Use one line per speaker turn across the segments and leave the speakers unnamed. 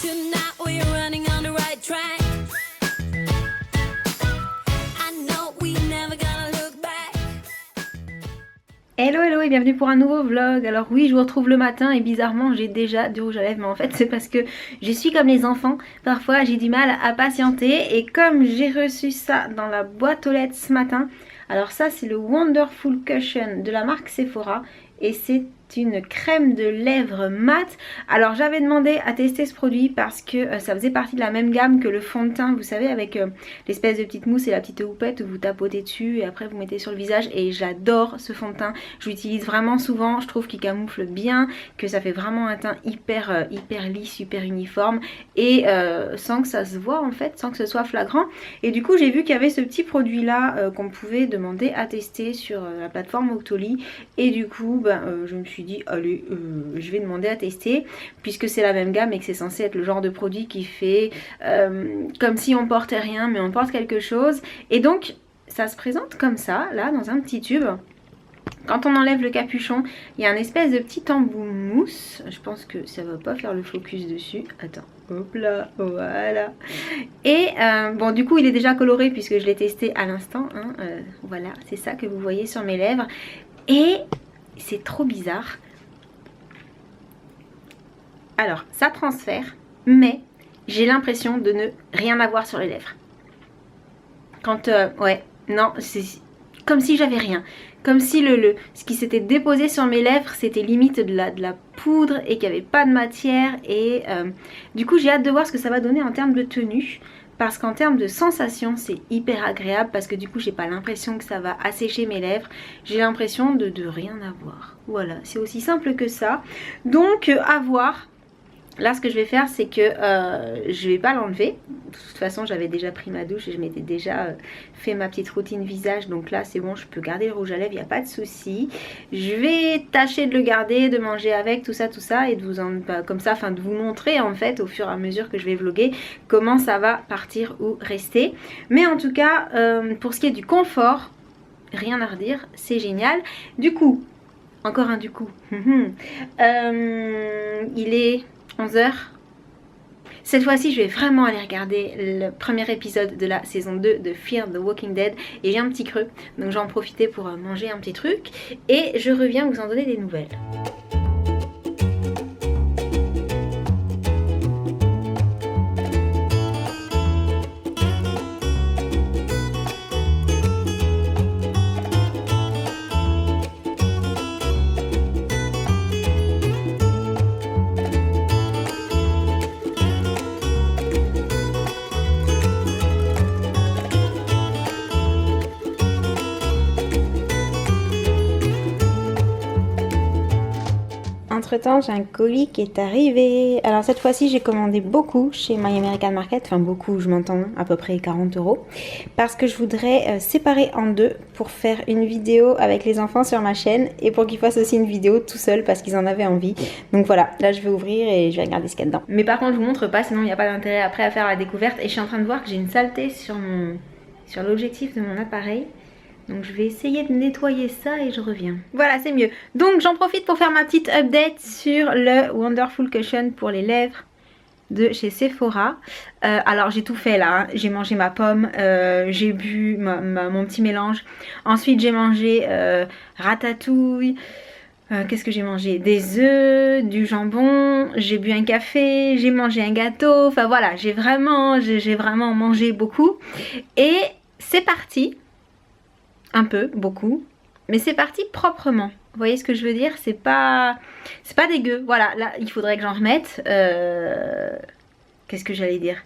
Tonight we're running on the right track. I know we never gonna look back.
Hello hello et bienvenue pour un nouveau vlog. Alors oui, je vous retrouve le matin et bizarrement j'ai déjà du rouge à lèvres, mais en fait c'est parce que je suis comme les enfants, parfois j'ai du mal à patienter et comme j'ai reçu ça dans la boîte aux lettres ce matin, alors ça c'est le Wonderful Cushion de la marque Sephora et c'est une crème de lèvres mat. Alors j'avais demandé à tester ce produit parce que ça faisait partie de la même gamme que le fond de teint, vous savez, avec l'espèce de petite mousse et la petite houppette où vous tapotez dessus et après vous mettez sur le visage, et j'adore ce fond de teint, je l'utilise vraiment souvent, je trouve qu'il camoufle bien, que ça fait vraiment un teint hyper lisse, super uniforme et sans que ça se voit en fait, sans que ce soit flagrant. Et du coup j'ai vu qu'il y avait ce petit produit là qu'on pouvait demander à tester sur la plateforme Octoly et du coup je me suis dit allez je vais demander à tester puisque c'est la même gamme et que c'est censé être le genre de produit qui fait comme si on portait rien mais on porte quelque chose. Et donc ça se présente comme ça là dans un petit tube. Quand on enlève le capuchon, il y a un espèce de petit embout mousse. Je pense que ça va pas faire le focus dessus. Attends, hop là, voilà. Et bon, du coup, il est déjà coloré puisque je l'ai testé à l'instant. Hein. Voilà, c'est ça que vous voyez sur mes lèvres. Et c'est trop bizarre. Alors, ça transfère, mais j'ai l'impression de ne rien avoir sur les lèvres. Quand, ouais, non, c'est comme si j'avais rien. Comme si ce qui s'était déposé sur mes lèvres, c'était limite de la poudre et qu'il n'y avait pas de matière. Et du coup, j'ai hâte de voir ce que ça va donner en termes de tenue. Parce qu'en termes de sensation, c'est hyper agréable. Parce que du coup, j'ai pas l'impression que ça va assécher mes lèvres. J'ai l'impression de rien avoir. Voilà, c'est aussi simple que ça. Donc, à voir. Là ce que je vais faire c'est que je vais pas l'enlever. De toute façon j'avais déjà pris ma douche et je m'étais déjà fait ma petite routine visage. Donc là c'est bon, je peux garder le rouge à lèvres, il n'y a pas de souci. Je vais tâcher de le garder, de manger avec, tout ça et de vous comme ça, enfin de vous montrer en fait au fur et à mesure que je vais vlogger comment ça va partir ou rester. Mais en tout cas pour ce qui est du confort, rien à redire, c'est génial. Du coup, encore un du coup, il est 11h. Cette fois-ci, je vais vraiment aller regarder le premier épisode de la saison 2 de Fear the Walking Dead. Et j'ai un petit creux, donc j'en profiter pour manger un petit truc. Et je reviens vous en donner des nouvelles. Entre temps j'ai un colis qui est arrivé. Alors cette fois-ci j'ai commandé beaucoup chez My American Market. Enfin beaucoup, je m'entends, à peu près 40 €. Parce que je voudrais séparer en deux pour faire une vidéo avec les enfants sur ma chaîne. Et pour qu'ils fassent aussi une vidéo tout seul parce qu'ils en avaient envie. Donc voilà, là je vais ouvrir et je vais regarder ce qu'il y a dedans. Mais par contre je vous montre pas, sinon il n'y a pas d'intérêt après à faire la découverte. Et je suis en train de voir que j'ai une saleté sur l'objectif de mon appareil. Donc je vais essayer de nettoyer ça et je reviens. Voilà, c'est mieux. Donc j'en profite pour faire ma petite update sur le Wonderful Cushion pour les lèvres de chez Sephora. Alors j'ai tout fait là, hein. J'ai mangé ma pomme, j'ai bu mon petit mélange. Ensuite j'ai mangé ratatouille. Qu'est-ce que j'ai mangé? Des œufs, du jambon, j'ai bu un café, j'ai mangé un gâteau. Enfin voilà, j'ai vraiment mangé beaucoup. Et c'est parti. Un peu, beaucoup, mais c'est parti proprement. Vous voyez ce que je veux dire? C'est pas dégueu. Voilà, là il faudrait que j'en remette. Qu'est-ce que j'allais dire?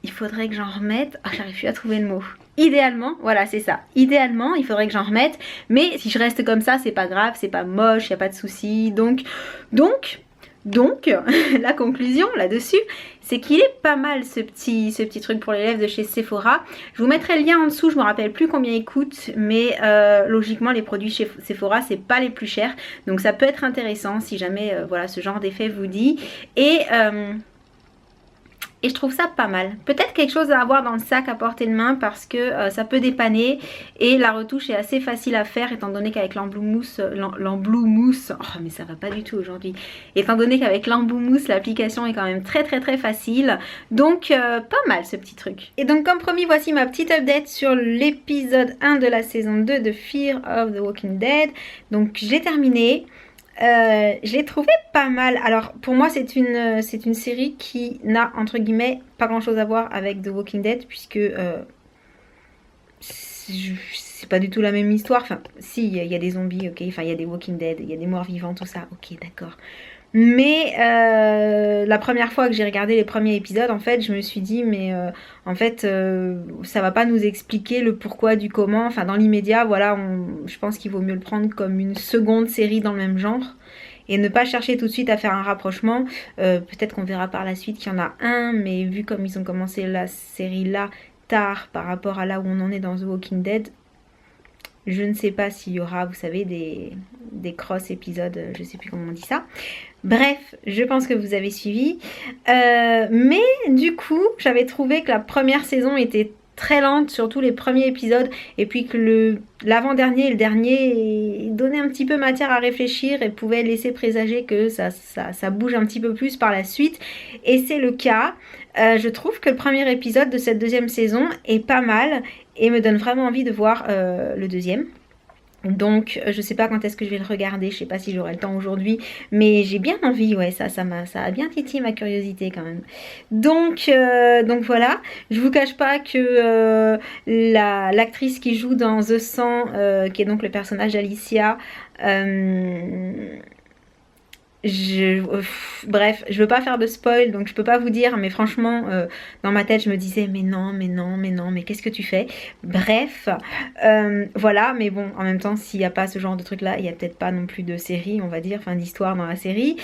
Il faudrait que j'en remette. Ah, j'arrive plus à trouver le mot. Idéalement, voilà, c'est ça. Idéalement, il faudrait que j'en remette. Mais si je reste comme ça, c'est pas grave, c'est pas moche, il n'y a pas de souci. Donc, la conclusion là-dessus, c'est qu'il est pas mal ce petit truc pour les lèvres de chez Sephora. Je vous mettrai le lien en dessous, je me rappelle plus combien il coûte, mais logiquement les produits chez Sephora c'est pas les plus chers, donc ça peut être intéressant si jamais voilà ce genre d'effet vous dit. Et je trouve ça pas mal. Peut-être quelque chose à avoir dans le sac à portée de main parce que ça peut dépanner. Et la retouche est assez facile à faire étant donné qu'avec l'embloumousse... Oh mais ça va pas du tout aujourd'hui. Étant donné qu'avec l'embloumousse l'application est quand même très facile. Donc pas mal ce petit truc. Et donc comme promis, voici ma petite update sur l'épisode 1 de la saison 2 de Fear of the Walking Dead. Donc je l'ai terminé. Je l'ai trouvé pas mal. Alors pour moi c'est une série qui n'a entre guillemets pas grand chose à voir avec The Walking Dead puisque c'est pas du tout la même histoire. Enfin si, il y a des zombies, ok, enfin il y a des Walking Dead, il y a des morts vivants, tout ça, ok d'accord. Mais la première fois que j'ai regardé les premiers épisodes, en fait je me suis dit mais en fait ça va pas nous expliquer le pourquoi du comment. Enfin dans l'immédiat voilà, je pense qu'il vaut mieux le prendre comme une seconde série dans le même genre et ne pas chercher tout de suite à faire un rapprochement. Peut-être qu'on verra par la suite qu'il y en a un, mais vu comme ils ont commencé la série là tard par rapport à là où on en est dans The Walking Dead, je ne sais pas s'il y aura, vous savez, des cross épisodes, je sais plus comment on dit ça. Bref, je pense que vous avez suivi. Mais du coup, j'avais trouvé que la première saison était très lente, surtout les premiers épisodes, et puis que l'avant-dernier et le dernier donnaient un petit peu matière à réfléchir et pouvaient laisser présager que ça bouge un petit peu plus par la suite. Et c'est le cas. Je trouve que le premier épisode de cette deuxième saison est pas mal et me donne vraiment envie de voir le deuxième. Donc je sais pas quand est-ce que je vais le regarder, je sais pas si j'aurai le temps aujourd'hui, mais j'ai bien envie, ouais, ça a bien titillé ma curiosité quand même. Donc voilà, je vous cache pas que l'actrice qui joue dans The 100, qui est donc le personnage d'Alicia, bref, je veux pas faire de spoil donc je peux pas vous dire, mais franchement dans ma tête je me disais mais qu'est-ce que tu fais? Bref, voilà, mais bon en même temps s'il n'y a pas ce genre de truc là, il y a peut-être pas non plus de série, on va dire, enfin d'histoire dans la série.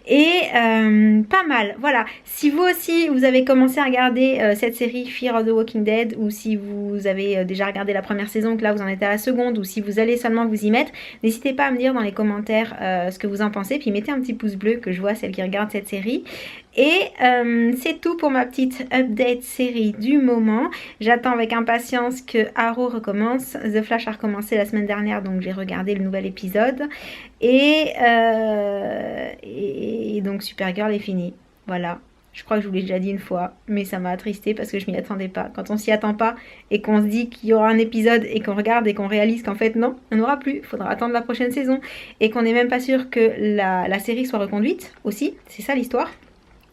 Et pas mal, voilà. Si vous aussi vous avez commencé à regarder cette série Fear of the Walking Dead, ou si vous avez déjà regardé la première saison, que là vous en êtes à la seconde, ou si vous allez seulement vous y mettre, n'hésitez pas à me dire dans les commentaires ce que vous en pensez, puis mettez un petit pouce bleu que je vois celles qui regardent cette série. Et c'est tout pour ma petite update série du moment. J'attends avec impatience que Arrow recommence. The Flash a recommencé la semaine dernière, donc j'ai regardé le nouvel épisode. Et donc Supergirl est fini. Voilà. Je crois que je vous l'ai déjà dit une fois, mais ça m'a attristée parce que je m'y attendais pas. Quand on s'y attend pas et qu'on se dit qu'il y aura un épisode et qu'on regarde et qu'on réalise qu'en fait non, il n'y en aura plus, il faudra attendre la prochaine saison. Et qu'on n'est même pas sûr que la série soit reconduite aussi, c'est ça l'histoire.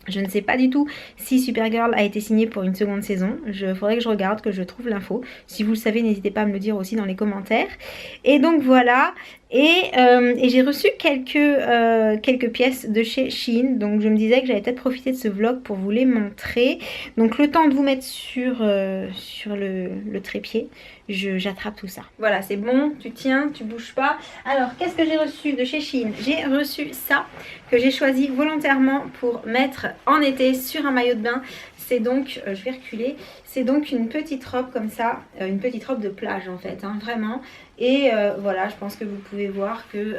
Je ne sais pas du tout si Supergirl a été signée pour une seconde saison. Faudrait que je regarde, que je trouve l'info. Si vous le savez, n'hésitez pas à me le dire aussi dans les commentaires. Et donc voilà. Et j'ai reçu quelques pièces de chez Shein. Donc je me disais que j'allais peut-être profiter de ce vlog pour vous les montrer. Donc le temps de vous mettre sur le trépied, j'attrape tout ça. Voilà, c'est bon, tu tiens, tu bouges pas. Alors qu'est-ce que j'ai reçu de chez Shein? J'ai reçu ça que j'ai choisi volontairement pour mettre en été sur un maillot de bain. C'est donc, je vais reculer, c'est donc une petite robe comme ça, une petite robe de plage en fait, hein, vraiment. Et voilà, je pense que vous pouvez voir que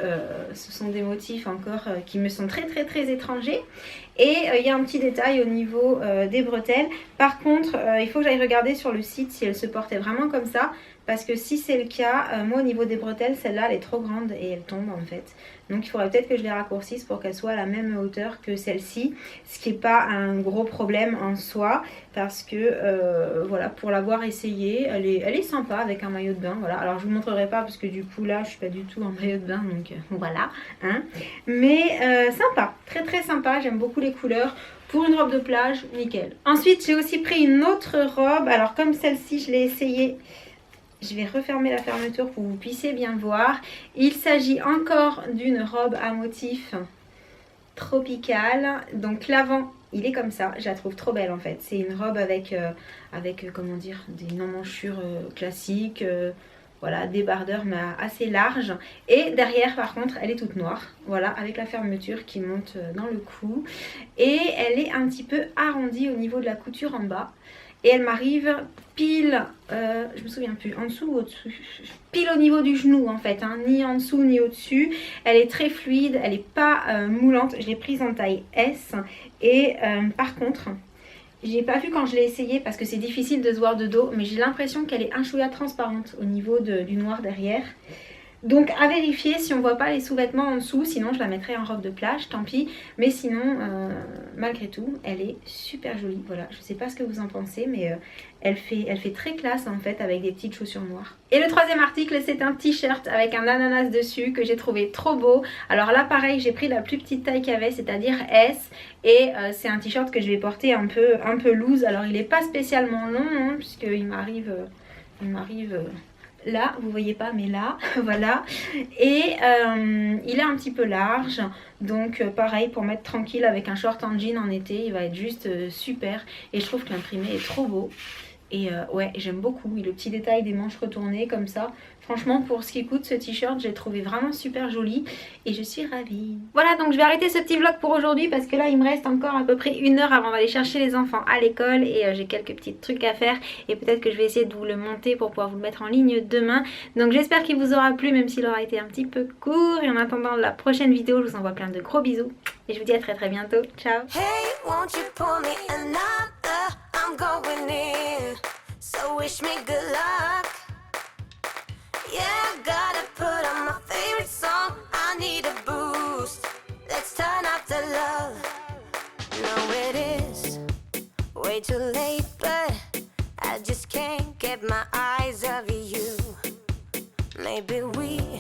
ce sont des motifs encore qui me sont très étrangers. Et il y a un petit détail au niveau des bretelles. Par contre, il faut que j'aille regarder sur le site si elles se portaient vraiment comme ça. Parce que si c'est le cas, moi au niveau des bretelles, celle-là elle est trop grande et elle tombe en fait. Donc il faudrait peut-être que je les raccourcisse pour qu'elles soient à la même hauteur que celle-ci. Ce qui n'est pas un gros problème en soi. Parce que voilà, pour l'avoir essayé, elle est sympa avec un maillot de bain. Voilà. Alors je vous montrerai pas parce que du coup là je suis pas du tout en maillot de bain. Donc voilà. Hein. Mais sympa, très sympa. J'aime beaucoup les couleurs. Pour une robe de plage, nickel. Ensuite j'ai aussi pris une autre robe. Alors comme celle-ci je l'ai essayée. Je vais refermer la fermeture pour que vous puissiez bien voir. Il s'agit encore d'une robe à motif tropical. Donc l'avant, il est comme ça. Je la trouve trop belle en fait. C'est une robe avec comment dire, une emmanchure classique. Voilà, débardeur mais assez large. Et derrière par contre, elle est toute noire. Voilà, avec la fermeture qui monte dans le cou. Et elle est un petit peu arrondie au niveau de la couture en bas. Et elle m'arrive pile, je me souviens plus, en dessous ou au-dessus, pile au niveau du genou en fait, hein, ni en dessous ni au-dessus. Elle est très fluide, elle n'est pas moulante. Je l'ai prise en taille S. Et par contre, J'ai pas vu quand je l'ai essayé parce que c'est difficile de se voir de dos, mais j'ai l'impression qu'elle est un chouïa transparente au niveau du noir derrière. Donc à vérifier si on voit pas les sous-vêtements en dessous, sinon je la mettrai en robe de plage, tant pis. Mais sinon, malgré tout, elle est super jolie. Voilà, je sais pas ce que vous en pensez, mais elle fait très classe en fait avec des petites chaussures noires. Et le troisième article, c'est un t-shirt avec un ananas dessus que j'ai trouvé trop beau. Alors là pareil, j'ai pris la plus petite taille qu'il y avait, c'est-à-dire S. Et c'est un t-shirt que je vais porter un peu loose. Alors il est pas spécialement long, hein, puisqu'il m'arrive... là, vous voyez pas, mais là, voilà. Et il est un petit peu large, donc pareil, pour mettre tranquille avec un short en jean en été, il va être juste super. Et je trouve que l'imprimé est trop beau. Et ouais, j'aime beaucoup. Et le petit détail des manches retournées comme ça. Franchement, pour ce qui coûte, ce t-shirt, j'ai trouvé vraiment super joli. Et je suis ravie. Voilà, donc je vais arrêter ce petit vlog pour aujourd'hui. Parce que là, il me reste encore à peu près 1 heure avant d'aller chercher les enfants à l'école. Et j'ai quelques petits trucs à faire. Et peut-être que je vais essayer de vous le monter pour pouvoir vous le mettre en ligne demain. Donc j'espère qu'il vous aura plu, même s'il aura été un petit peu court. Et en attendant la prochaine vidéo, je vous envoie plein de gros bisous. Et je vous dis à très bientôt. Ciao!
Hey, won't you pour me another? I'm going in. So wish me good luck. Yeah, I gotta put on my favorite song. I need a boost. Let's turn up the love. No, it is way too late, but I just can't get my eyes off you. Maybe we